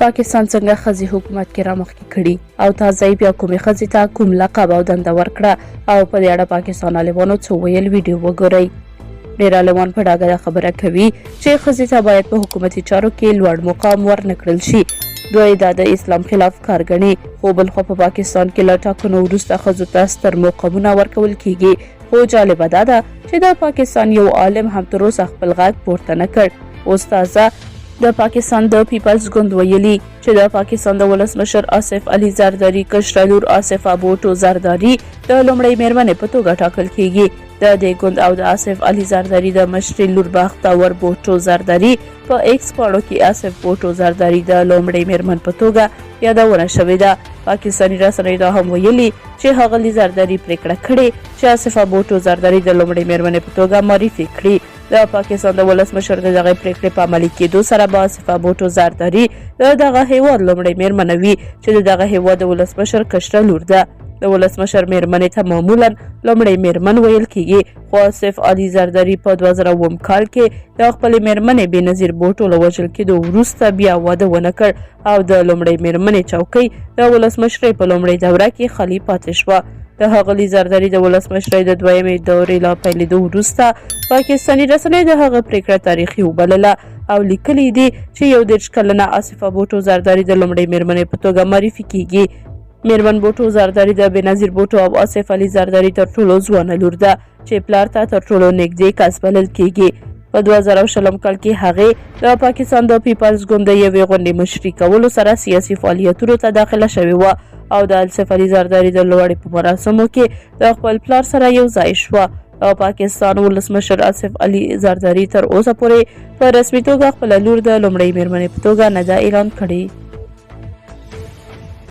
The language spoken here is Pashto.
پاکستان څنګه ښځې حکومت کې رامخکې کړي او تازه بیا کومې ښځې ته کوم لقب او دنده ورکړه او په دې اړه پاکستان عالمانو څه ویل ویډیو وګورئ. ډېر عالمان په ډاګه خبره کوي چې ښځې ته باید په حکومتي چارو کې لوړ مقام ورنکړل شي. دوی دا د اسلام خلاف کار ګڼي، خو بل خوا په پاکستان کې له ټاکنو وروسته ښځو ته ستر مقامونه ورکول کیږي. خو جالبه دا ده چې د پاکستان یو عالم هم تر اوسه خپل غږ پورته نه کړ. استاده د پاکستان د پیپلز ګوند ویلي چې د پاکستان د ولسمشر آصف علي زرداري کشره لور آصفه بوټو زرداري د لومړۍ میرمنې په توګه ټاکل کیږي. د دې ګوند او د آصف علي زرداري د مشرې لور بختور بوټو زرداري په ایکس پاڼو کې آصف بوټو زرداري د لومړۍ میرمن په توګه یادونه شوې ده. پاکستاني رسنیو دا هم ویلي چې ښاغلي زرداري پریکړه کړې چې آصفه بوټو زرداري د لومړۍ میرمنې په توګه معرفي کړي. د پاکستان د ولسمشر د دغه پریکړې په عملي کېدو سره به آصفه بوټو زرداري د دغه هیواد لومړۍ میرمن وي چې د دغه هیواد د ولسمشر کشره لور ده. د ولسمشر میرمنې ته معمولا لومړۍ میرمن ویل کیږي، خو آصف علي زرداري په 2009 کال کې د خپلې میرمنې بېنظیر بوټو له وژل کېدو وروسته بیا واده ونه کړ او د لومړۍ میرمنې چوکۍ د ولسمشرۍ په لومړۍ دوره کې خالي پاتې شوه. د ښاغلي زرداري د ولسمشرۍ د دویمې دورې له پیلېدو وروسته پاکستاني رسنیو د هغه پریکړه تاریخي وبلله او لیکلي دي چې 31 کلنه آصفه بوټو زرداري د لومړۍ میرمنې په توګه معرفي کیږي. میرمن بوټو زرداري د بېنظیر بوټو او آصف علي زرداري تر ټولو ځوانه لور ده چې پلار ته تر ټولو نږدې کس بلل کیږي. په 2020 کال کې هغې د پاکستان د پیپلز ګوند د یوې غونډې مشري کولو سره سیاسي فعالیتونو ته داخله شوې وه او د آصف علي زرداري د لوړې په مراسمو کې د خپل پلار سره یو ځای شوه. او پاکستان ولسمشر آصف علي زرداري تر اوسه پورې په رسمي توګه خپله لور د لومړۍ میرمنې په توګه نه ده اعلان کړې.